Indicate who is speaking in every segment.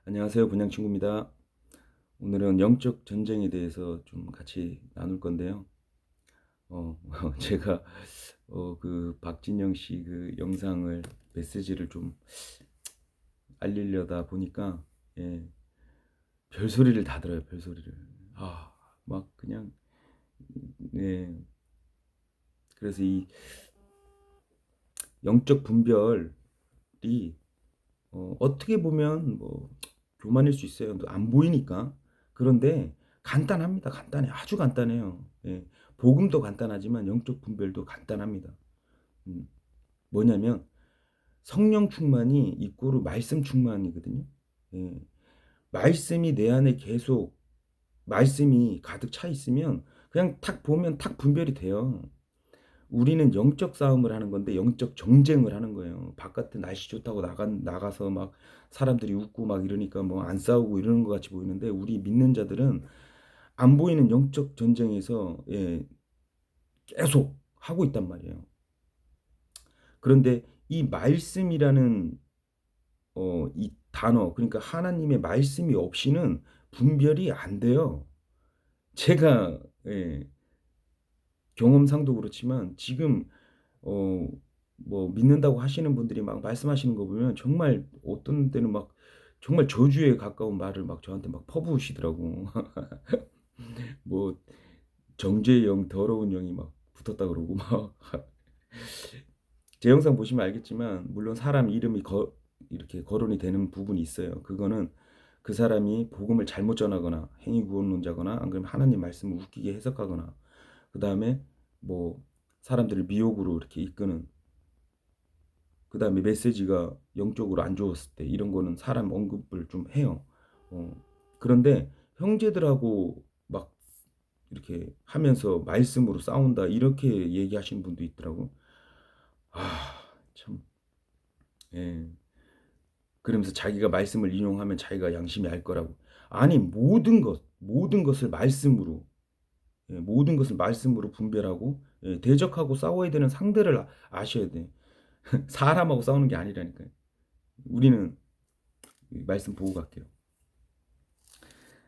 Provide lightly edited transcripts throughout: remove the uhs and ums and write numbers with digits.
Speaker 1: 안녕하세요. 분양친구입니다. 오늘은 영적 전쟁에 대해서 좀 같이 나눌 건데요. 제가 그 박진영 씨 그 영상을 메시지를 좀 알리려다 보니까 예, 별소리를 다 들어요. 별소리를. 막 그냥 예. 그래서 이 영적 분별이 어떻게 보면 뭐 교만일 수 있어요. 안 보이니까. 그런데 간단합니다. 간단해. 아주 간단해요. 예. 복음도 간단하지만 영적 분별도 간단합니다. 음. 뭐냐면 성령 충만이 이꼬르 말씀 충만이거든요. 예. 말씀이 내 안에 계속 말씀이 가득 차 있으면 그냥 탁 보면 탁 분별이 돼요. 우리는 영적 싸움을 하는 건데 영적 정쟁을 하는 거예요. 바깥에 날씨 좋다고 나가서 막 사람들이 웃고 막 이러니까 뭐 안 싸우고 이러는 것 같이 보이는데 우리 믿는 자들은 안 보이는 영적 전쟁에서 예, 계속 하고 있단 말이에요. 그런데 이 말씀이라는 이 단어 그러니까 하나님의 말씀이 없이는 분별이 안 돼요. 제가 예, 경험상도 그렇지만 지금 어 뭐 믿는다고 하시는 분들이 막 말씀하시는 거 보면 정말 어떤 때는 막 정말 저주에 가까운 말을 막 저한테 막 퍼부으시더라고. 뭐 정죄의 영, 더러운 영이 막 붙었다 그러고 막 제 영상 보시면 알겠지만 물론 사람 이름이 이렇게 거론이 되는 부분이 있어요. 그거는 그 사람이 복음을 잘못 전하거나 행위 구원론자거나 안 그러면 하나님 말씀을 웃기게 해석하거나 그다음에 뭐 사람들을 미혹으로 이렇게 이끄는 그다음에 메시지가 영적으로 안 좋았을 때 이런 거는 사람 언급을 좀 해요. 어, 그런데 형제들하고 막 이렇게 하면서 말씀으로 싸운다 이렇게 얘기하시는 분도 있더라고. 참. 예. 그러면서 자기가 말씀을 인용하면 자기가 양심이 알 거라고. 아니 모든 것을 말씀으로 예, 모든 것을 말씀으로 분별하고 예, 대적하고 싸워야 되는 상대를 아셔야 돼. 사람하고 싸우는 게 아니라니까요. 우리는 말씀 보고 갈게요.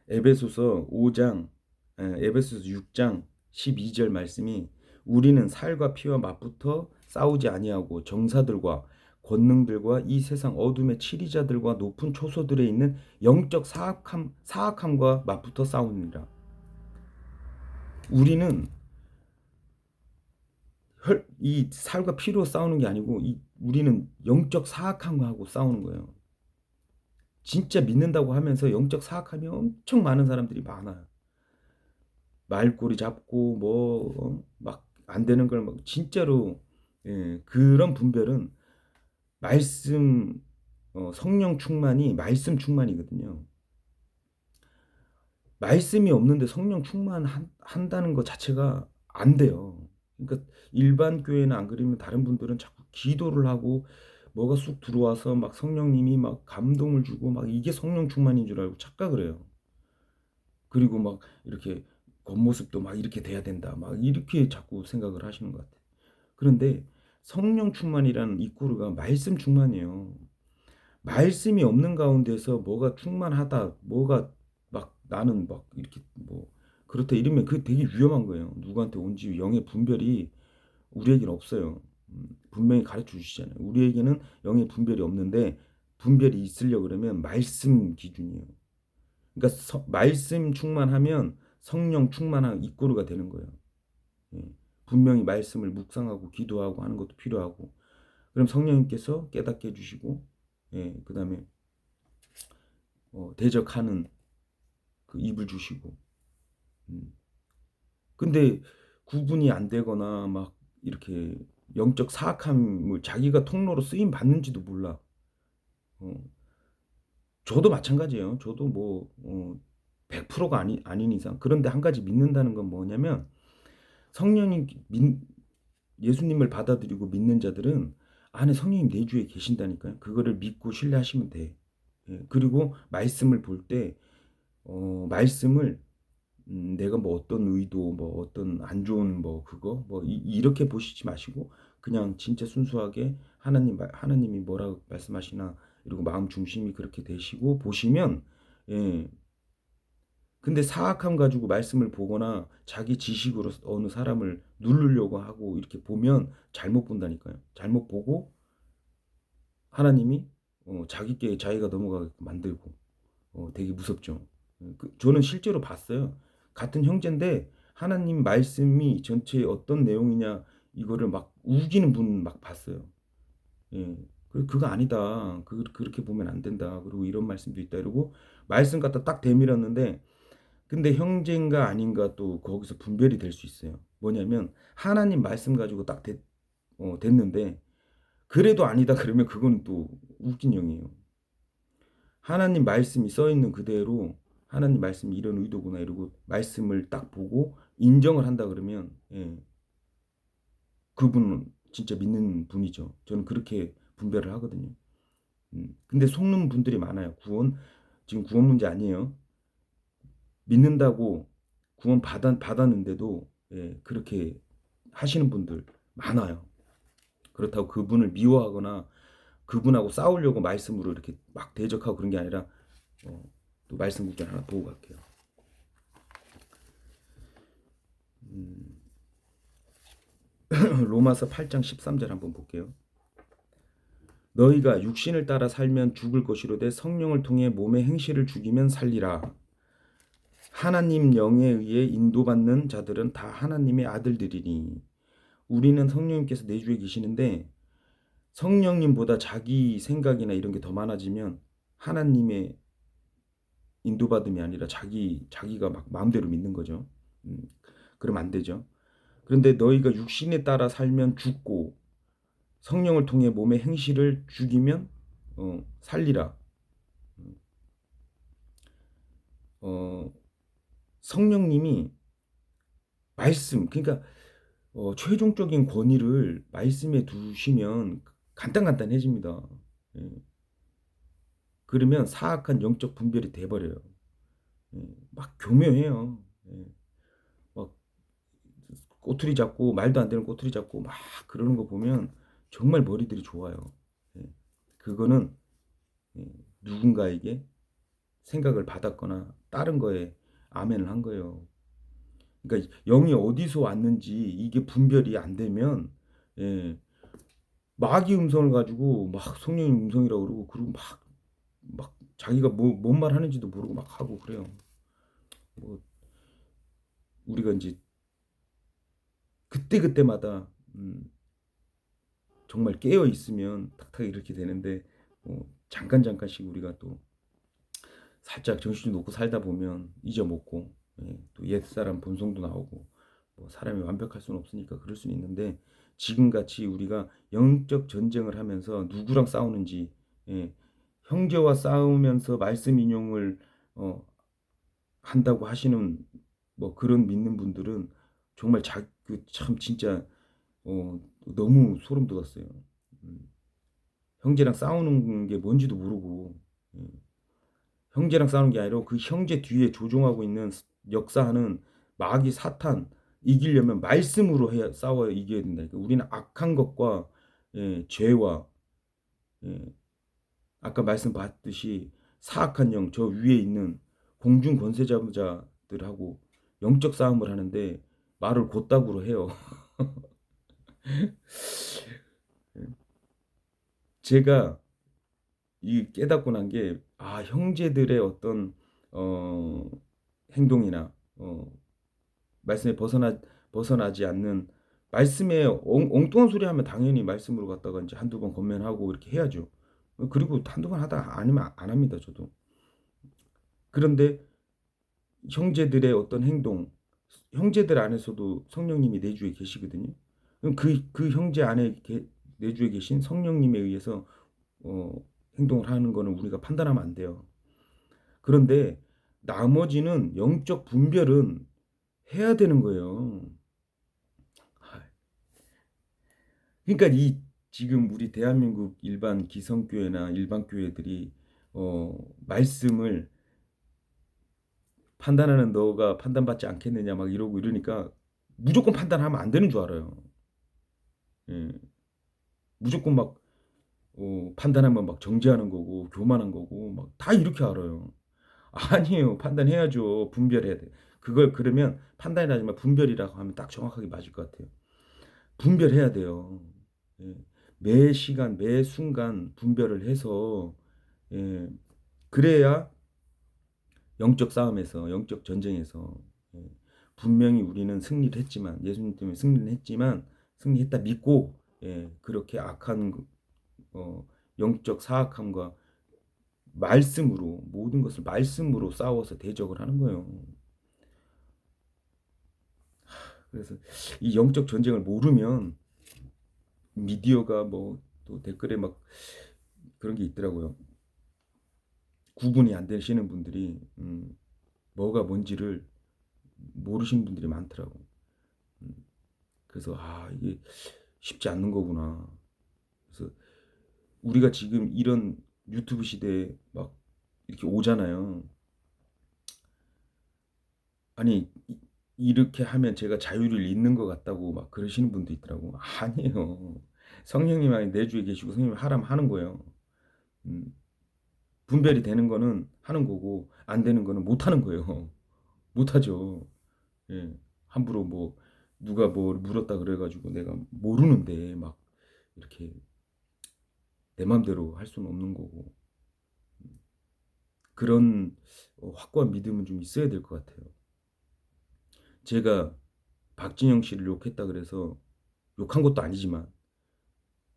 Speaker 1: 에베소서 5장, 에베소서 6장 12절 말씀이 우리는 살과 피와 맞붙어 싸우지 아니하고 정사들과 권능들과 이 세상 어둠의 치리자들과 높은 초소들에 있는 영적 사악함과 맞붙어 싸우느니라. 우리는 이 살과 피로 싸우는 게 아니고 우리는 영적 사악함과 하고 싸우는 거예요. 진짜 믿는다고 하면서 영적 사악함이 엄청 많은 사람들이 많아요. 말꼬리 잡고 뭐 막 안 되는 걸 막 진짜로 예, 그런 분별은 말씀 성령 충만이 말씀 충만이거든요. 말씀이 없는데 성령 충만한다는 것 자체가 안 돼요. 그러니까 일반 교회는 안 그러면 다른 분들은 자꾸 기도를 하고 뭐가 쑥 들어와서 막 성령님이 막 감동을 주고 막 이게 성령 충만인 줄 알고 착각을 해요. 그리고 막 이렇게 겉모습도 막 이렇게 돼야 된다. 막 이렇게 자꾸 생각을 하시는 것 같아요. 그런데 성령 충만이라는 이꼬르가 말씀 충만이에요. 말씀이 없는 가운데서 뭐가 충만하다, 뭐가 막 나는 막 이렇게 뭐 그렇다 이러면 그게 되게 위험한 거예요. 누구한테 온지 영의 분별이 우리에게는 없어요. 분명히 가르쳐 주시잖아요. 우리에게는 영의 분별이 없는데 분별이 있으려 그러면 말씀 기준이에요. 그러니까 말씀 충만하면 성령 충만한 입고루가 되는 거예요. 예. 분명히 말씀을 묵상하고 기도하고 하는 것도 필요하고 그럼 성령님께서 깨닫게 해주시고 예, 그 다음에 대적하는 그 입을 주시고 근데 구분이 안 되거나 막 이렇게 영적 사악함을 자기가 통로로 쓰임 받는지도 몰라. 어, 저도 마찬가지예요. 저도 뭐 100%가 아닌 이상 그런데 한 가지 믿는다는 건 뭐냐면 성령님 예수님을 받아들이고 믿는 자들은 안에 성령님 내주에 계신다니까요. 그거를 믿고 신뢰하시면 돼. 예, 그리고 말씀을 볼 때 말씀을 내가 뭐 어떤 의도 뭐 어떤 안 좋은 뭐 그거 뭐 이렇게 보시지 마시고 그냥 진짜 순수하게 하나님이 뭐라고 말씀하시나 이러고 마음 중심이 그렇게 되시고 보시면 예. 근데 사악함 가지고 말씀을 보거나 자기 지식으로 어느 사람을 누르려고 하고 이렇게 보면 잘못 본다니까요. 잘못 보고 하나님이 자기께 자기가 넘어가게 만들고 되게 무섭죠. 저는 실제로 봤어요. 같은 형제인데 하나님 말씀이 전체에 어떤 내용이냐 이거를 막 우기는 분 막 봤어요. 예. 그거 아니다. 그렇게 보면 안 된다. 그리고 이런 말씀도 있다. 이러고 말씀 갖다 딱 대밀었는데 근데 형제인가 아닌가 또 거기서 분별이 될 수 있어요. 뭐냐면 하나님 말씀 가지고 딱 됐는데 그래도 아니다 그러면 그건 또 웃긴 형이에요. 하나님 말씀이 써 있는 그대로 하나님 말씀이 이런 의도구나 이러고 말씀을 딱 보고 인정을 한다 그러면 예, 그분은 진짜 믿는 분이죠. 저는 그렇게 분별을 하거든요. 근데 속는 분들이 많아요. 지금 구원 문제 아니에요. 믿는다고 구원 받았는데도 예, 그렇게 하시는 분들 많아요. 그렇다고 그분을 미워하거나 그분하고 싸우려고 말씀으로 이렇게 막 대적하고 그런 게 아니라 또 말씀 구절 하나 보고 갈게요. 로마서 8장 13절 한번 볼게요. 너희가 육신을 따라 살면 죽을 것이로되 성령을 통해 몸의 행실을 죽이면 살리라. 하나님 영에 의해 인도받는 자들은 다 하나님의 아들들이니. 우리는 성령님께서 내주에 계시는데 성령님보다 자기 생각이나 이런 게 더 많아지면 하나님의 인도받음이 아니라 자기가 막 마음대로 믿는 거죠. 그러면 안 되죠. 그런데 너희가 육신에 따라 살면 죽고 성령을 통해 몸의 행실을 죽이면 살리라. 어, 성령님이 말씀 그러니까 최종적인 권위를 말씀에 두시면 간단해집니다. 예. 그러면 사악한 영적 분별이 돼버려요. 예. 막 교묘해요. 예. 막 꼬투리 잡고 말도 안 되는 꼬투리 잡고 막 그러는 거 보면 정말 머리들이 좋아요. 예. 그거는 예. 누군가에게 생각을 받았거나 다른 거에 아멘을 한 거예요. 그러니까 영이 어디서 왔는지 이게 분별이 안 되면 예. 마귀 음성을 가지고 막 성령님 음성이라고 그러고 그리고 막 자기가 뭔 말 하는지도 모르고 막 하고 그래요. 뭐 우리가 이제 그때마다 정말 깨어 있으면 탁탁 이렇게 되는데 잠깐씩 우리가 또 살짝 정신 놓고 살다 보면 잊어먹고 예, 또 옛사람 본성도 나오고 뭐 사람이 완벽할 수는 없으니까 그럴 수는 있는데 지금같이 우리가 영적 전쟁을 하면서 누구랑 싸우는지 예, 형제와 싸우면서 말씀 인용을 한다고 하시는 뭐 그런 믿는 분들은 정말 참 진짜 너무 소름 돋았어요. 음, 형제랑 싸우는 게 뭔지도 모르고 예, 형제랑 싸우는 게 아니라 그 형제 뒤에 조종하고 있는 역사하는 마귀 사탄 이기려면 말씀으로 싸워야 이겨야 된다. 그러니까 우리는 악한 것과 예, 죄와 예, 아까 말씀 받듯이 사악한 영 저 위에 있는 공중 권세자들하고 영적 싸움을 하는데 말을 곧다구로 해요. 제가 이 깨닫고 난 게 형제들의 어떤 어, 행동이나 말씀에 벗어나지 않는 말씀에 엉뚱한 소리 하면 당연히 말씀으로 갔다가 이제 한두 번 건면하고 이렇게 해야죠. 그리고 한두 번 하다가 아니면 안 합니다, 저도. 그런데 형제들의 어떤 행동, 형제들 안에서도 성령님이 내주에 계시거든요. 그럼 그 형제 안에 내주에 계신 성령님에 의해서 어, 행동을 하는 거는 우리가 판단하면 안 돼요. 그런데 나머지는 영적 분별은 해야 되는 거예요. 그러니까 지금 우리 대한민국 일반 기성교회나 일반 교회들이 말씀을 판단하는 너가 판단받지 않겠느냐 막 이러고 이러니까 무조건 판단하면 안 되는 줄 알아요. 예. 무조건 막 판단하면 막 정죄하는 거고 교만한 거고 막 다 이렇게 알아요. 아니에요. 판단해야죠. 분별해야 돼. 그걸 그러면 판단이라지 만 분별이라고 하면 딱 정확하게 맞을 것 같아요. 분별해야 돼요. 예. 매 시간 매 순간 분별을 해서 예. 그래야 영적 싸움에서 영적 전쟁에서 예. 분명히 우리는 승리를 했지만 예수님 때문에 승리를 했지만 승리했다 믿고 예. 그렇게 악한 영적 사악함과 말씀으로 모든 것을 말씀으로 싸워서 대적을 하는 거예요. 그래서 이 영적 전쟁을 모르면 미디어가 뭐 또 댓글에 막 그런 게 있더라고요. 구분이 안 되시는 분들이 뭐가 뭔지를 모르시는 분들이 많더라고. 음, 그래서 이게 쉽지 않는 거구나. 그래서 우리가 지금 이런 유튜브 시대에 막 이렇게 오잖아요. 아니 이렇게 하면 제가 자유를 잃는 것 같다고 막 그러시는 분도 있더라고. 아니에요. 성령님이 내 주에 계시고 성령님 하라면 하는 거예요. 음, 분별이 되는 거는 하는 거고 안 되는 거는 못 하는 거예요. 못 하죠. 예. 함부로 뭐 누가 뭐 물었다 그래가지고 내가 모르는데 막 이렇게 내 맘대로 할 수는 없는 거고 그런 확고한 믿음은 좀 있어야 될 것 같아요. 제가 박진영 씨를 욕했다 그래서 욕한 것도 아니지만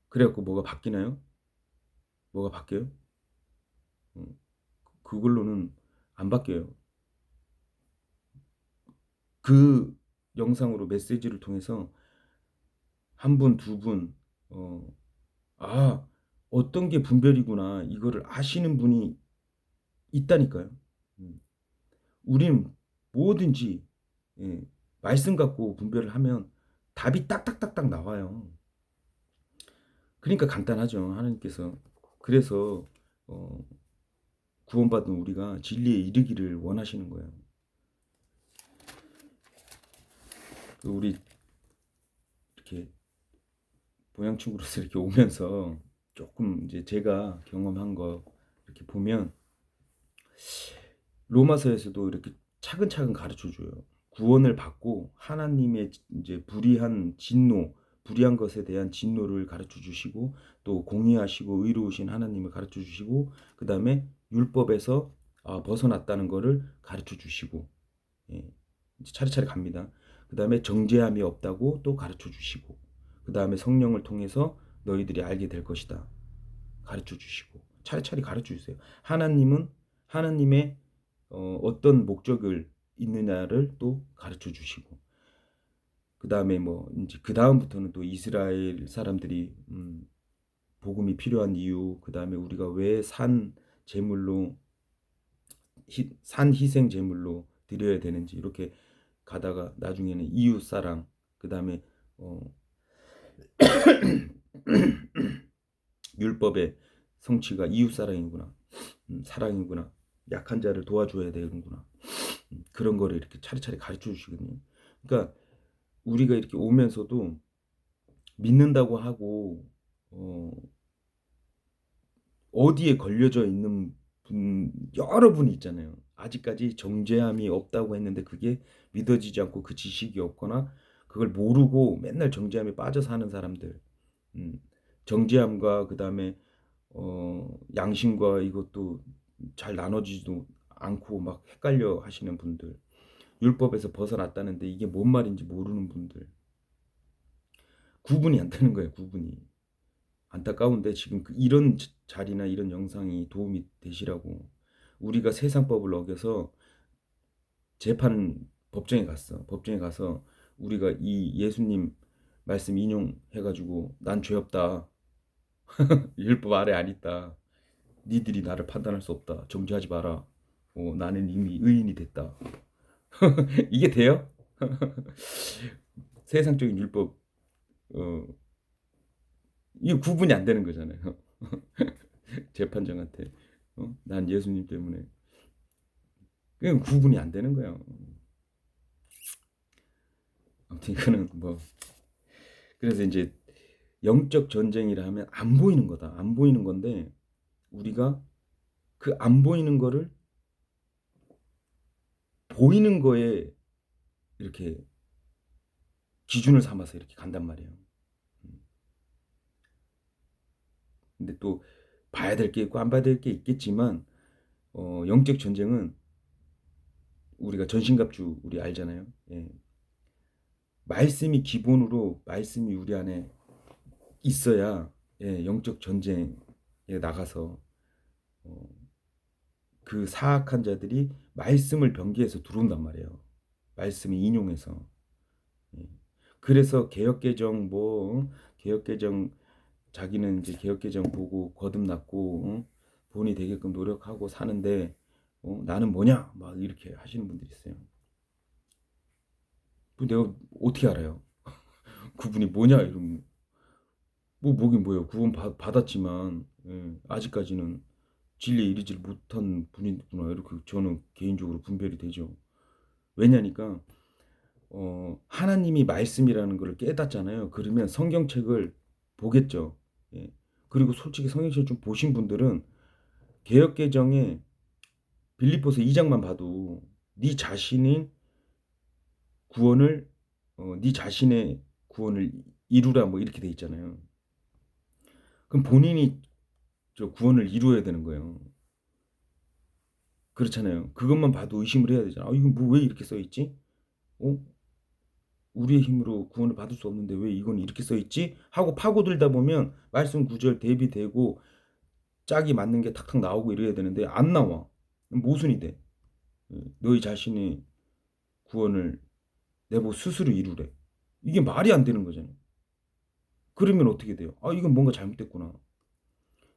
Speaker 1: 그래갖고 뭐가 바뀌나요? 뭐가 바뀌어요? 어, 그걸로는 안 바뀌어요. 그 영상으로 메시지를 통해서 한 분, 두 분, 어, 아, 어떤 게 분별이구나 이거를 아시는 분이 있다니까요. 음. 우린 뭐든지 예, 말씀 갖고 분별을 하면 답이 딱딱딱딱 나와요. 그러니까 간단하죠. 하나님께서 그래서 어, 구원받은 우리가 진리에 이르기를 원하시는 거예요. 우리 이렇게 보양친구로서 이렇게 오면서 조금 이제 제가 경험한 거 이렇게 보면 로마서에서도 이렇게 차근차근 가르쳐 줘요. 구원을 받고 하나님의 이제 불의한 진노, 불의한 것에 대한 진노를 가르쳐 주시고 또 공의하시고 의로우신 하나님을 가르쳐 주시고 그다음에 율법에서 벗어났다는 거를 가르쳐 주시고 예, 이제 차례차례 갑니다. 그다음에 정죄함이 없다고 또 가르쳐 주시고 그다음에 성령을 통해서 너희들이 알게 될 것이다. 가르쳐 주시고 차례차례 가르쳐 주세요. 하나님은 하나님의 어떤 목적을 있느냐를 또 가르쳐 주시고 그 다음에 뭐 이제 그 다음부터는 또 이스라엘 사람들이 복음이 필요한 이유 그 다음에 우리가 왜 산 제물로 산 희생 제물로 드려야 되는지 이렇게 가다가 나중에는 이웃 사랑 그 다음에 어, 율법의 성취가 이웃 사랑이구나 사랑이구나 약한 자를 도와줘야 되는구나 그런 거를 이렇게 차례차례 가르쳐 주시거든요. 그러니까 우리가 이렇게 오면서도 믿는다고 하고 어디에 걸려져 있는 분 여러 분이 있잖아요. 아직까지 정죄함이 없다고 했는데 그게 믿어지지 않고 그 지식이 없거나 그걸 모르고 맨날 정죄함에 빠져 사는 사람들. 음, 정죄함과 그다음에 양심과 이것도 잘 나눠지지도 않고 막 헷갈려 하시는 분들. 율법에서 벗어났다는데 이게 뭔 말인지 모르는 분들. 구분이 안 되는 거예요, 구분이. 안타까운데 지금 이런 자리나 이런 영상이 도움이 되시라고 우리가 세상법을 어겨서 재판 법정에 갔어. 법정에 가서 우리가 이 예수님 말씀 인용해가지고 난 죄 없다. 율법 아래 안 있다. 니들이 나를 판단할 수 없다. 정죄하지 마라. 나는 이미 의인이 됐다. 이게 돼요? 세상적인 율법 어, 이 구분이 안 되는 거잖아요. 재판장한테 난 예수님 때문에 그냥 구분이 안 되는 거예요. 아무튼 이거는 뭐 그래서 이제 영적 전쟁이라 하면 안 보이는 거다. 안 보이는 건데 우리가 그 안 보이는 거를 보이는 거에 이렇게 기준을 삼아서 이렇게 간단 말이에요. 음. 근데 또 봐야 될 게 있고 안 봐야 될 게 있겠지만 영적 전쟁은 우리가 전신갑주 우리 알잖아요. 예. 말씀이 기본으로 말씀이 우리 안에 있어야 예, 영적 전쟁에 나가서 어, 그 사악한 자들이 말씀을 변개해서 들어온단 말이에요. 말씀을 인용해서. 예. 그래서 개혁개정 개혁개정 자기는 이제 개혁개정 보고 거듭났고 본이 되게끔 노력하고 사는데 나는 뭐냐 막 이렇게 하시는 분들이 있어요. 내가 어떻게 알아요? 그분이 뭐냐 이러면 뭐긴 뭐예요. 구원 받았지만 예, 아직까지는 진리에 이르지 못한 분이구나 이렇게 저는 개인적으로 분별이 되죠. 왜냐니까 하나님이 말씀이라는 걸 깨닫잖아요. 그러면 성경책을 보겠죠. 예. 그리고 솔직히 성경책 좀 보신 분들은 개역개정에 빌립보서 2장만 봐도 네 자신의 구원을 네 자신의 구원을 이루라 뭐 이렇게 돼 있잖아요. 그럼 본인이 저 구원을 이루어야 되는 거예요. 그렇잖아요. 그것만 봐도 의심을 해야 되잖아. 이거 뭐 왜 이렇게 써 있지? 어? 우리의 힘으로 구원을 받을 수 없는데 왜 이건 이렇게 써 있지? 하고 파고들다 보면 말씀 구절 대비되고 짝이 맞는 게 탁탁 나오고 이래야 되는데 안 나와. 모순이 돼. 너희 자신의 구원을 내보 스스로 이루래. 이게 말이 안 되는 거잖아요. 그러면 어떻게 돼요? 이건 뭔가 잘못됐구나.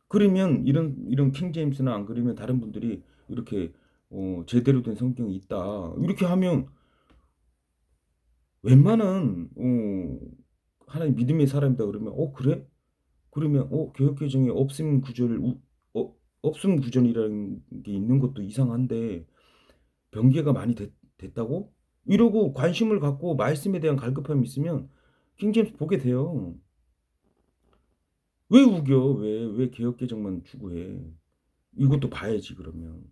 Speaker 1: 그러면 이런 킹 제임스나 안 그러면 다른 분들이 이렇게 제대로 된 성경이 있다. 이렇게 하면 웬만한 하나님 믿음의 사람이다 그러면 그래? 그러면 개혁개정에 없음 구절이라는 게 있는 것도 이상한데 변개가 많이 됐다고? 이러고 관심을 갖고 말씀에 대한 갈급함이 있으면 킹제임스 보게 돼요. 왜 우겨? 왜 개혁개정만 추구해? 이것도 봐야지 그러면.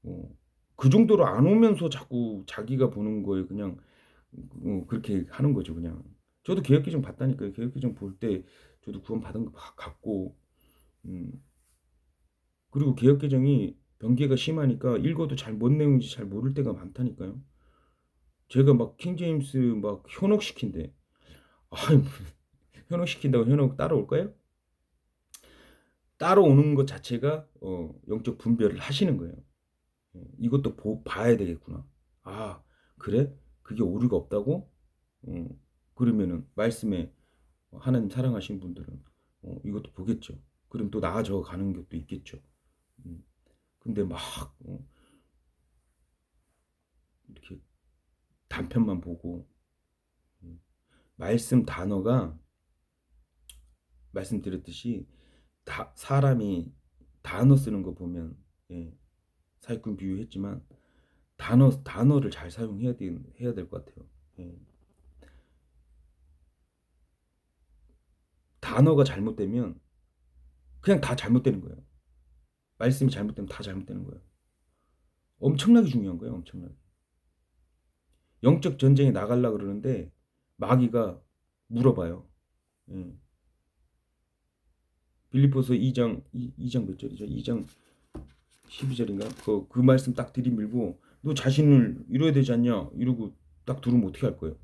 Speaker 1: 어, 그 정도로 안 오면서 자꾸 자기가 보는 거에 그냥 그렇게 하는 거죠 그냥. 저도 개혁개정 봤다니까요. 개혁개정 볼 때 저도 구원 받은 거 같고 음, 그리고 개혁개정이 변개가 심하니까 읽어도 잘 뭔 내용인지 잘 모를 때가 많다니까요. 제가 막 킹제임스 막 현혹시킨대. 아이 현혹시킨다고 현혹 따라올까요? 따라오는 것 자체가 영적 분별을 하시는 거예요. 이것도 봐야 되겠구나. 아 그래? 그게 오류가 없다고? 어, 그러면은 말씀에 하나님 사랑하시는 분들은 이것도 보겠죠. 그럼 또 나아져 가는 것도 있겠죠. 음, 근데 막 이렇게 단편만 보고 말씀 단어가 말씀드렸듯이 사람이 단어 쓰는 거 보면 예, 사기꾼 비유했지만 단어를 잘 해야 될 것 같아요. 예. 단어가 잘못되면 그냥 다 잘못되는 거예요. 말씀이 잘못되면 다 잘못되는 거예요. 엄청나게 중요한 거예요. 엄청나게. 영적 전쟁에 나가려고 그러는데 마귀가 물어봐요. 예. 빌립보서 2장 몇 절이죠? 2장 12절인가? 그 말씀 딱 들이밀고 너 자신을 이뤄야 되지 않냐? 이러고 딱 들으면 어떻게 할 거예요?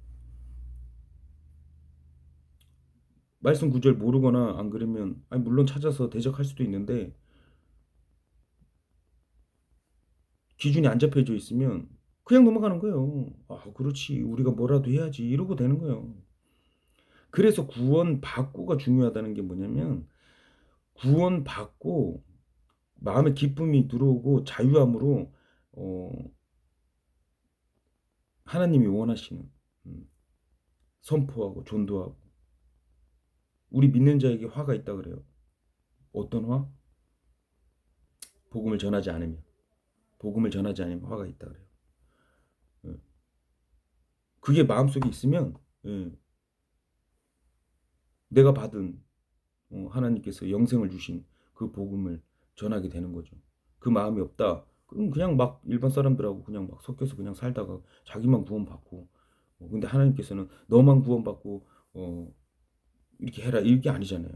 Speaker 1: 말씀 구절 모르거나 안 그러면 아니 물론 찾아서 대적할 수도 있는데 기준이 안 잡혀져 있으면 그냥 넘어가는 거예요. 그렇지. 우리가 뭐라도 해야지. 이러고 되는 거예요. 그래서 구원 받고가 중요하다는 게 뭐냐면 구원 받고 마음에 기쁨이 들어오고 자유함으로 어, 하나님이 원하시는 음, 선포하고 전도하고 우리 믿는 자에게 화가 있다 그래요. 어떤 화? 복음을 전하지 않으면 화가 있다 그래요. 예. 그게 마음속에 있으면 예, 내가 받은 하나님께서 영생을 주신 그 복음을 전하게 되는 거죠. 그 마음이 없다. 그럼 그냥 막 일반 사람들하고 그냥 막 섞여서 그냥 살다가 자기만 구원받고 근데 하나님께서는 너만 구원받고 이렇게 해라 이게 아니잖아요.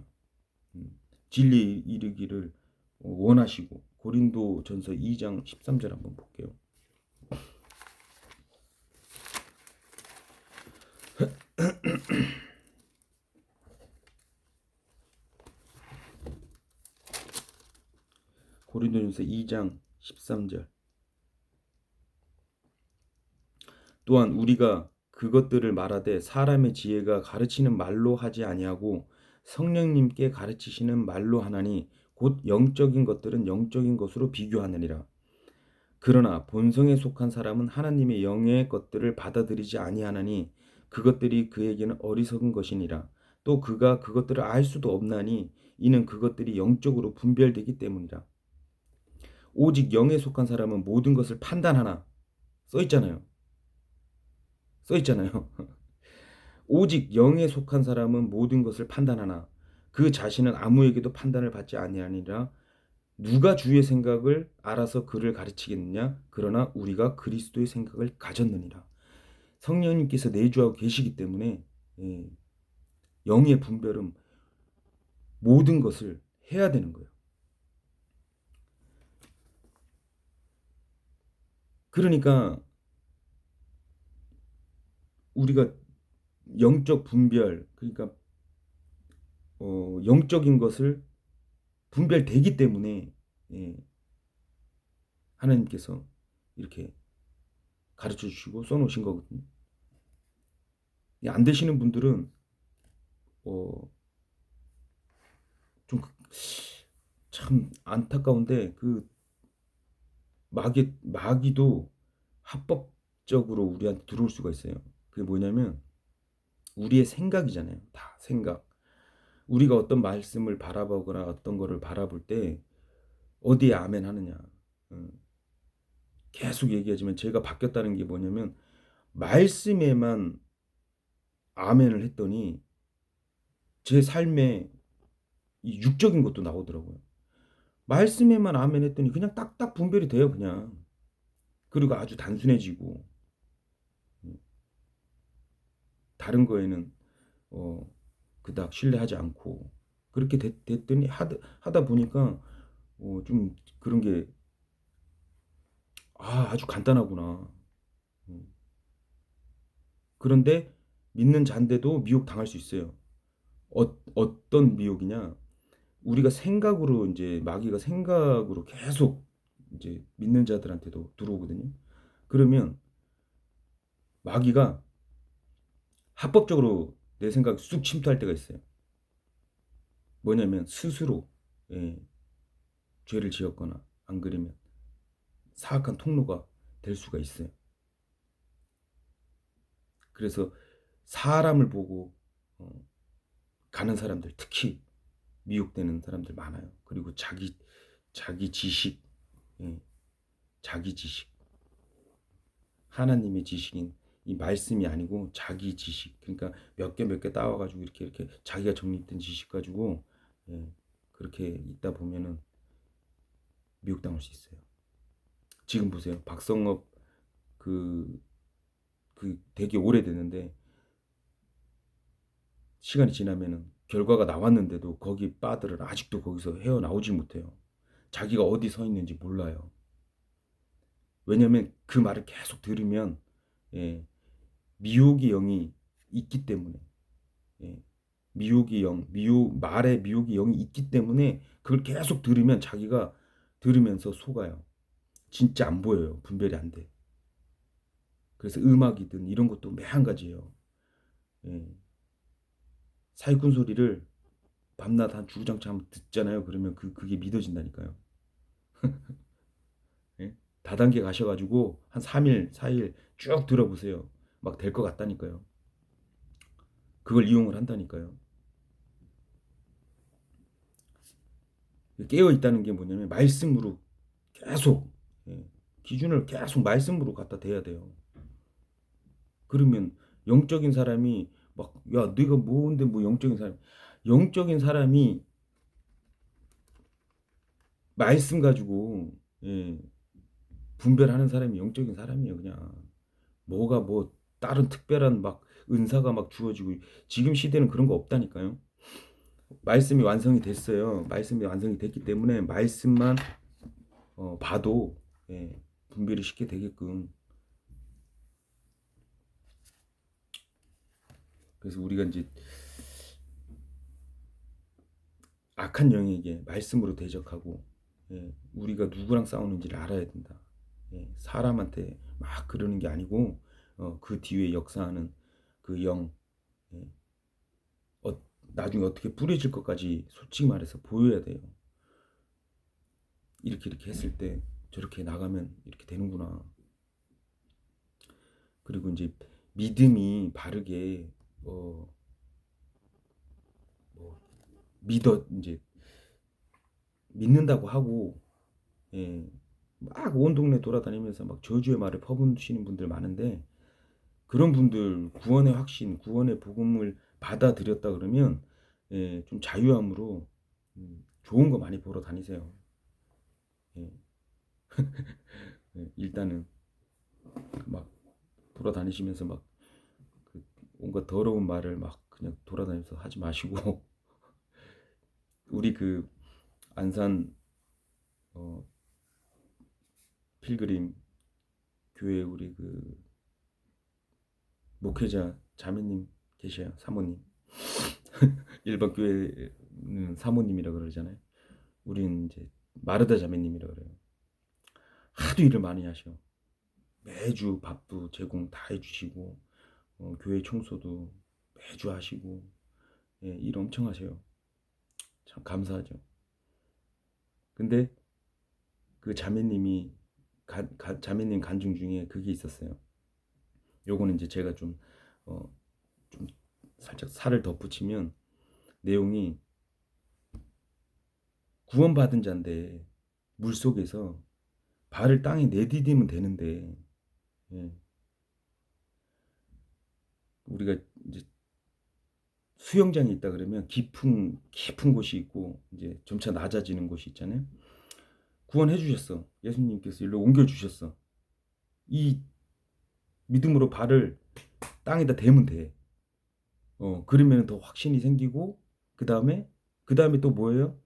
Speaker 1: 음, 진리에 이르기를 원하시고 고린도전서 2장 13절 한번 볼게요. 고린도전서 2장 13절. 또한 우리가 그것들을 말하되 사람의 지혜가 가르치는 말로 하지 아니하고 성령님께 가르치시는 말로 하나니 곧 영적인 것들은 영적인 것으로 비교하느니라. 그러나 본성에 속한 사람은 하나님의 영의 것들을 받아들이지 아니하나니 그것들이 그에게는 어리석은 것이니라. 또 그가 그것들을 알 수도 없나니 이는 그것들이 영적으로 분별되기 때문이라. 오직 영에 속한 사람은 모든 것을 판단하나 써 있잖아요. 써 있잖아요. 오직 영에 속한 사람은 모든 것을 판단하나 그 자신은 아무에게도 판단을 받지 아니하니라. 누가 주의 생각을 알아서 그를 가르치겠느냐? 그러나 우리가 그리스도의 생각을 가졌느니라. 성령님께서 내주하고 계시기 때문에 영의 분별은 모든 것을 해야 되는 거예요. 그러니까 우리가 영적 분별, 그러니까 영적인 것을 분별되기 때문에 하나님께서 이렇게 가르쳐 주시고 써놓으신 거거든요. 안 되시는 분들은 좀 참 안타까운데 그 마귀도 합법적으로 우리한테 들어올 수가 있어요. 그게 뭐냐면 우리의 생각이잖아요. 다 생각. 우리가 어떤 말씀을 바라보거나 어떤 거를 바라볼 때 어디에 아멘 하느냐. 계속 얘기하지만 제가 바뀌었다는 게 뭐냐면 말씀에만 아멘을 했더니 제 삶에 이 육적인 것도 나오더라고요. 말씀에만 아멘 했더니 그냥 딱딱 분별이 돼요, 그냥. 그리고 아주 단순해지고 다른 거에는 그닥 신뢰하지 않고 그렇게 됐더니 하다 보니까 좀 그런 게 아주 간단하구나. 그런데 믿는 자인데도 미혹 당할 수 있어요. 어떤 미혹이냐? 우리가 생각으로 이제 마귀가 생각으로 계속 이제 믿는 자들한테도 들어오거든요. 그러면 마귀가 합법적으로 내 생각 쑥 침투할 때가 있어요. 뭐냐면 스스로 예, 죄를 지었거나 안 그러면 사악한 통로가 될 수가 있어요. 그래서 사람을 보고 가는 사람들 특히 미혹되는 사람들 많아요. 그리고 자기 지식, 예, 자기 지식, 하나님의 지식인 이 말씀이 아니고 자기 지식. 그러니까 몇 개 따와가지고 이렇게 자기가 정립된 지식 가지고 그렇게 있다 보면은 미혹당할 수 있어요. 지금 보세요. 박성업 그 되게 오래됐는데 시간이 지나면은 결과가 나왔는데도 거기 빠들은 아직도 거기서 헤어나오지 못해요. 자기가 어디 서 있는지 몰라요. 왜냐면 그 말을 계속 들으면 미혹의 영이 있기 때문에 미혹의 영, 말에 미혹의 영이 있기 때문에 그걸 계속 들으면 자기가 들으면서 속아요. 진짜 안 보여요. 분별이 안 돼. 그래서 음악이든 이런 것도 매한가지예요. 사기꾼 소리를 밤낮 한 주구장창 듣잖아요. 그러면 그게 믿어진다니까요. 예? 다단계 가셔가지고 한 3일, 4일 쭉 들어보세요. 막 될 것 같다니까요. 그걸 이용을 한다니까요. 깨어 있다는 게 뭐냐면 말씀으로 계속 기준을 계속 말씀으로 갖다 대야 돼요. 그러면 영적인 사람이 막 야 네가 뭔데 뭐 영적인 사람이 말씀 가지고 예, 분별하는 사람이 영적인 사람이에요. 그냥 뭐가 뭐 다른 특별한 막 은사가 막 주어지고 지금 시대는 그런 거 없다니까요. 말씀이 완성이 됐어요. 말씀이 완성이 됐기 때문에 말씀만 봐도 예, 분별이 쉽게 되게끔. 그래서 우리가 이제 악한 영에게 말씀으로 대적하고 예, 우리가 누구랑 싸우는지를 알아야 된다. 예, 사람한테 막 그러는 게 아니고 그 뒤에 역사하는 그 영, 예, 나중에 어떻게 뿌려질 것까지 솔직히 말해서 보여야 돼요. 이렇게 했을 때 저렇게 나가면 이렇게 되는구나. 그리고 이제 믿음이 바르게 어, 뭐 믿어 이제 믿는다고 하고 예, 막 온 동네 돌아다니면서 막 저주의 말을 퍼부으시는 분들 많은데 그런 분들 구원의 확신, 구원의 복음을 받아들였다 그러면 예, 좀 자유함으로 좋은 거 많이 보러 다니세요. 예, 예, 일단은 막 돌아다니시면서 막그 온갖 더러운 말을 막 그냥 돌아다니면서 하지 마시고 우리 그 안산 어, 필그림 교회 우리 그 목회자 자매님 계셔요. 사모님. 일반 교회는 사모님이라 그러잖아요. 우리는 이제 마르다 자매님이라 그래요. 하도 일을 많이 하셔. 매주 밥도 제공 다 해주시고 교회 청소도 매주 하시고 예, 일 엄청 하세요. 참 감사하죠. 근데 그 자매님이 자매님 간증 중에 그게 있었어요. 요거는 이제 제가 어, 좀 살짝 살을 덧붙이면 내용이 구원받은 자인데 물 속에서 발을 땅에 내디디면 되는데 예, 우리가 이제 수영장이 있다 그러면 깊은 곳이 있고 이제 점차 낮아지는 곳이 있잖아요. 구원해 주셨어. 예수님께서 일로 옮겨 주셨어. 이 믿음으로 발을 땅에다 대면 돼. 그러면 더 확신이 생기고 그 다음에 또 뭐예요?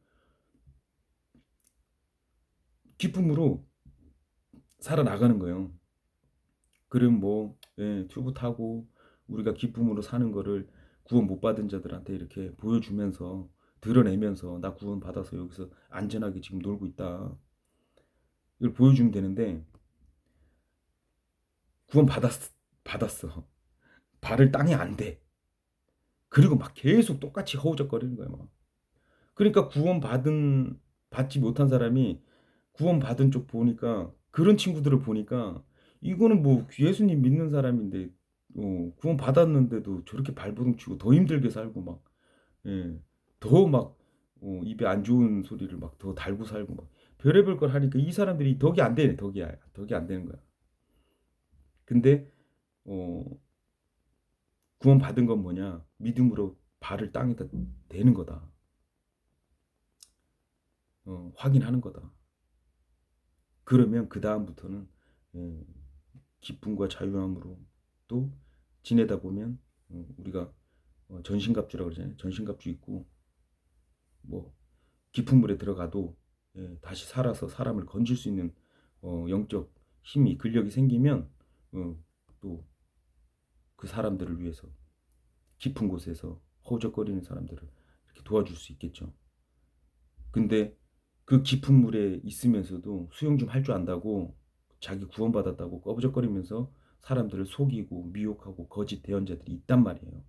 Speaker 1: 기쁨으로 살아나가는 거예요. 그럼 뭐 예, 튜브 타고 우리가 기쁨으로 사는 거를 구원 못 받은 자들한테 이렇게 보여주면서 드러내면서 나 구원 받아서 여기서 안전하게 지금 놀고 있다. 이걸 보여주면 되는데 구원 받았어. 발을 땅에 안 대. 그리고 막 계속 똑같이 허우적거리는 거야 막. 그러니까 받지 못한 사람이 구원 받은 쪽 보니까 그런 친구들을 보니까 이거는 뭐 예수님 믿는 사람인데 구원 받았는데도 저렇게 발버둥치고 더 힘들게 살고 막 예, 더막 입에 안 좋은 소리를 막 더 달고 살고 막 별의별 걸 하니까 이 사람들이 덕이 안 되네 덕이 안 되는 거야. 근데 어, 구원 받은 건 뭐냐 믿음으로 발을 땅에다 대는 거다. 확인하는 거다. 그러면 그 다음부터는 예, 기쁨과 자유함으로 또 지내다 보면 우리가 전신갑주라고 그러잖아요. 전신갑주 입고 뭐 깊은 물에 들어가도 예, 다시 살아서 사람을 건질 수 있는 영적 힘이 근력이 생기면 또 그 사람들을 위해서 깊은 곳에서 허우적거리는 사람들을 이렇게 도와줄 수 있겠죠. 근데 그 깊은 물에 있으면서도 수영 좀 할 줄 안다고 자기 구원받았다고 꺼부적거리면서 사람들을 속이고 미혹하고 거짓 대언자들이 있단 말이에요.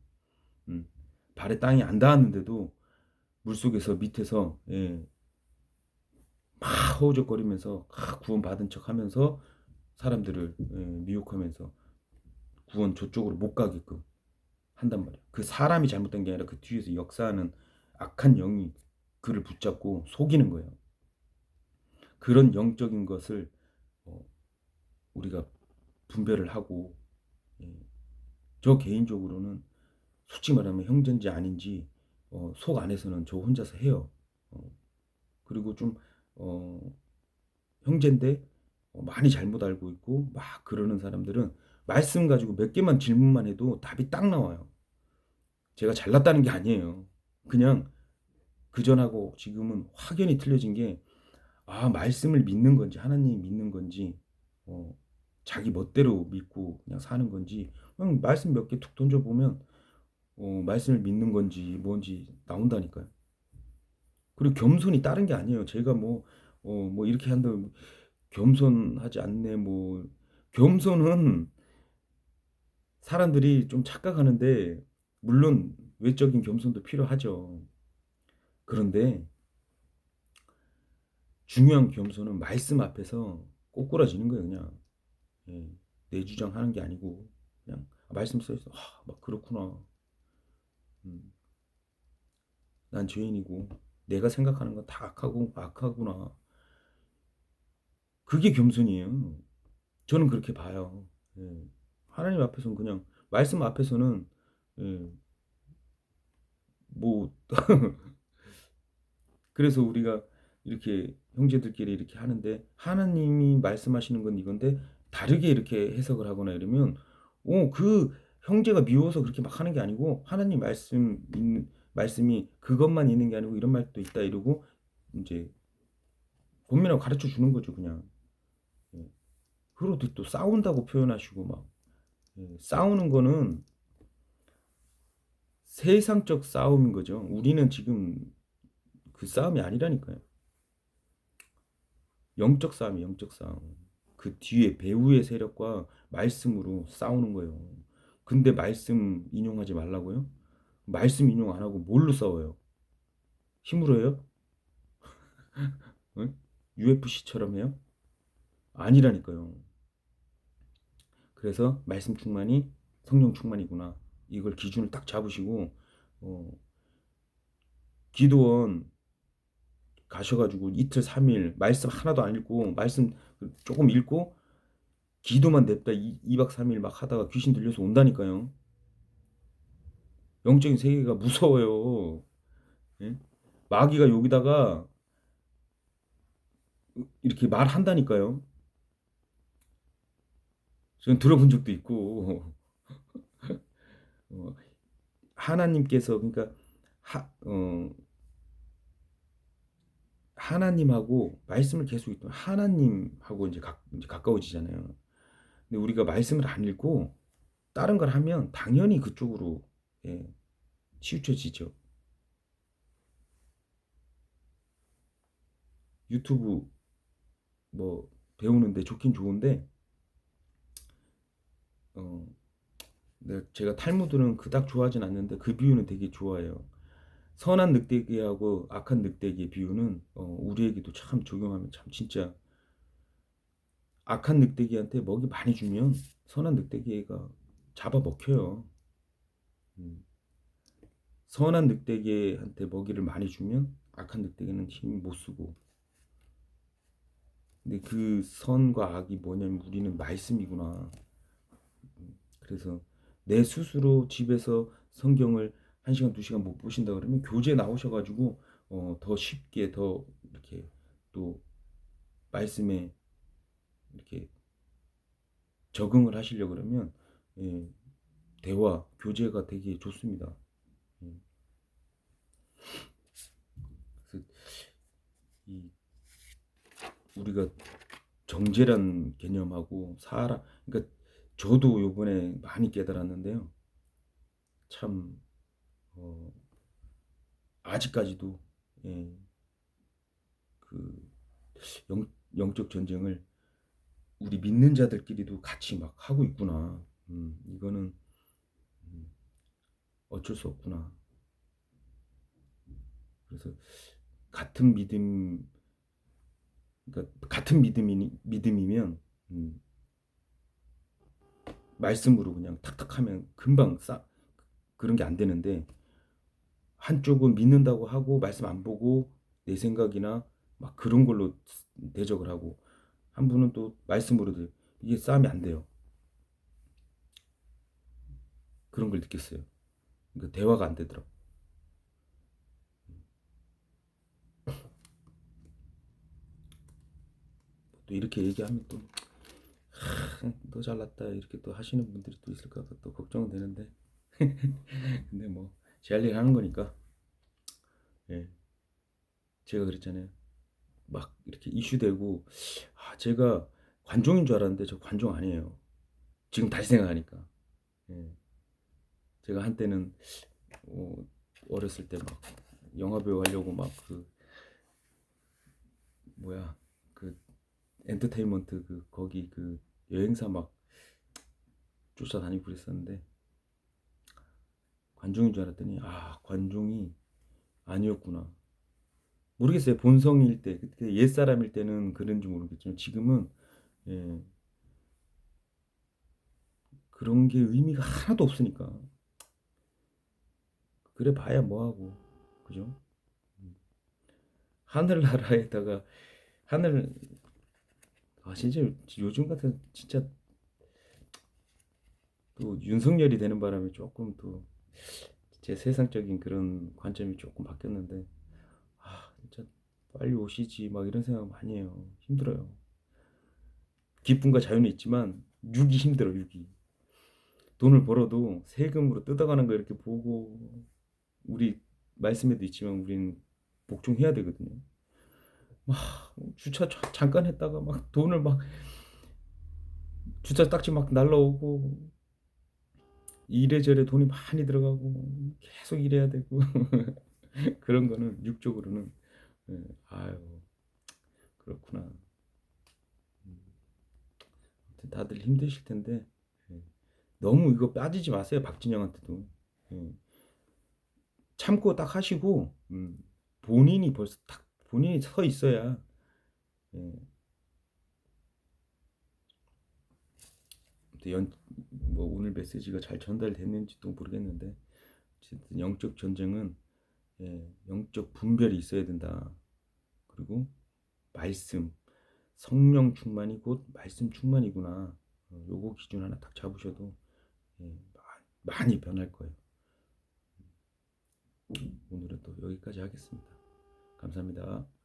Speaker 1: 음. 발에 땅이 안 닿았는데도 물속에서 밑에서 예, 막 허우적거리면서 구원받은 척하면서 사람들을 예, 미혹하면서 구원 저쪽으로 못 가게끔 한단 말이에요. 그 사람이 잘못된 게 아니라 그 뒤에서 역사하는 악한 영이 그를 붙잡고 속이는 거예요. 그런 영적인 것을 어, 우리가 분별을 하고 예, 저 개인적으로는 솔직히 말하면 형제인지 아닌지 속 안에서는 저 혼자서 해요. 어, 그리고 좀 어, 형제인데 많이 잘못 알고 있고 막 그러는 사람들은 말씀 가지고 몇 개만 질문만 해도 답이 딱 나와요. 제가 잘났다는 게 아니에요. 그냥 그전하고 지금은 확연히 틀려진 게, 말씀을 믿는 건지 하나님 믿는 건지 어, 자기 멋대로 믿고 그냥 사는 건지 그냥 말씀 몇 개 툭 던져 보면 말씀을 믿는 건지 뭔지 나온다니까요. 그리고 겸손이 다른 게 아니에요. 제가 뭐 이렇게 한다고 겸손하지 않네. 뭐 겸손은 사람들이 좀 착각하는데 물론 외적인 겸손도 필요하죠. 그런데 중요한 겸손은 말씀 앞에서 꼬꾸라지는 거예요. 그냥 예, 내 주장하는 게 아니고 그냥 말씀 써 있어. 막 그렇구나. 음, 난 죄인이고 내가 생각하는 건 다 악하고 악하구나. 그게 겸손이에요. 저는 그렇게 봐요. 예. 하나님 앞에서는 그냥 말씀 앞에서는 예, 뭐 그래서 우리가 이렇게 형제들끼리 이렇게 하는데 하나님이 말씀하시는 건 이건데 다르게 이렇게 해석을 하거나 이러면 그 형제가 미워서 그렇게 막 하는 게 아니고 하나님 말씀이 그것만 있는 게 아니고 이런 말도 있다 이러고 이제 본면하고 가르쳐 주는 거죠 그냥. 예. 그리고 또 싸운다고 표현하시고 막 싸우는 거는 세상적 싸움인 거죠. 우리는 지금 그 싸움이 아니라니까요. 영적 싸움이 영적 싸움. 그 뒤에 배후의 세력과 말씀으로 싸우는 거예요. 근데 말씀 인용하지 말라고요? 말씀 인용 안 하고 뭘로 싸워요? 힘으로 해요? 응? UFC처럼 해요? 아니라니까요. 그래서 말씀 충만이 성령 충만이구나. 이걸 기준을 딱 잡으시고 어, 기도원 가셔가지고 이틀 3일 말씀 하나도 안 읽고 말씀 조금 읽고 기도만 냅다 2박 3일 막 하다가 귀신 들려서 온다니까요. 영적인 세계가 무서워요. 예? 마귀가 여기다가 이렇게 말한다니까요. 저는 들어본 적도 있고 어, 하나님께서 그러니까 하, 어, 하나님하고 말씀을 계속 읽던 하나님하고 이제 가까워지잖아요. 근데 우리가 말씀을 안 읽고 다른 걸 하면 당연히 그쪽으로 예, 치우쳐지죠. 유튜브 뭐 배우는데 좋긴 좋은데 어, 제가 탈무드는 그닥 좋아하진 않는데 그 비유는 되게 좋아해요. 선한 늑대기하고 악한 늑대기의 비유는 우리에게도 참 적용하면 참 진짜 악한 늑대기한테 먹이 많이 주면 선한 늑대기가 잡아먹혀요. 음. 선한 늑대기한테 먹이를 많이 주면 악한 늑대기는 힘 못 쓰고. 근데 그 선과 악이 뭐냐면 우리는 말씀이구나. 그래서 내 스스로 집에서 성경을 1시간, 2시간 못 보신다 그러면 교재 나오셔가지고 더 쉽게 더 이렇게 또 말씀에 이렇게 적응을 하시려 그러면 예, 대화, 교재가 되게 좋습니다. 예. 그래서 이 우리가 정죄란 개념하고 사람, 그러니까 저도 요번에 많이 깨달았는데요. 참 어, 아직까지도 예, 그 영적 전쟁을 우리 믿는 자들끼리도 같이 막 하고 있구나. 이거는 음, 어쩔 수 없구나. 그래서 같은 믿음, 그러니까 같은 믿음이면 말씀으로 그냥 탁탁하면 금방 그런 게 안 되는데 한쪽은 믿는다고 하고 말씀 안 보고 내 생각이나 막 그런 걸로 대적을 하고 한 분은 또 말씀으로 이게 싸움이 안 돼요. 그런 걸 느꼈어요. 그러니까 대화가 안 되더라고. 또 이렇게 얘기하면 또 너 잘났다 이렇게 또 하시는 분들이 또 있을까 봐 또 걱정은 되는데 근데 뭐 제 할 일 하는 거니까. 예, 제가 그랬잖아요. 막 이렇게 이슈되고 제가 관종인 줄 알았는데 저 관종 아니에요. 지금 다시 생각하니까. 예, 제가 한때는 어, 어렸을 때 막 영화배우 하려고 막 그 뭐야 그 엔터테인먼트 그 거기 그 여행사 막 쫓아다니고 그랬었는데 관종인 줄 알았더니 관종이 아니었구나. 모르겠어요. 본성일 때 그때 옛사람일 때는 그런지 모르겠지만 지금은 예, 그런 게 의미가 하나도 없으니까 그래 봐야 뭐하고 그죠? 하늘나라에다가 하늘 진짜 요즘 같은 진짜 또 윤석열이 되는 바람에 조금 또 제 세상적인 그런 관점이 조금 바뀌었는데 진짜 빨리 오시지 막 이런 생각 많이 해요. 힘들어요. 기쁨과 자유는 있지만 육이 힘들어 육이. 돈을 벌어도 세금으로 뜯어가는 거 이렇게 보고 우리 말씀에도 있지만 우리는 복종해야 되거든요. 막 주차 잠깐 했다가 막 돈을 막 주차 딱지 막 날라오고 이래저래 돈이 많이 들어가고 계속 일해야 되고 그런 거는 육적으로는 예, 아유 그렇구나. 다들 힘드실 텐데 예, 너무 이거 빠지지 마세요. 박진영한테도 예, 참고 딱 하시고 본인이 벌써 딱 본인이 서 있어야 예, 뭐 오늘 메시지가 잘 전달됐는지도 모르겠는데 어쨌든 영적 전쟁은 영적 분별이 있어야 된다. 그리고 말씀, 성령 충만이 곧 말씀 충만이구나. 요거 기준 하나 딱 잡으셔도 예, 많이 변할 거예요. 오늘은 또 여기까지 하겠습니다. 감사합니다.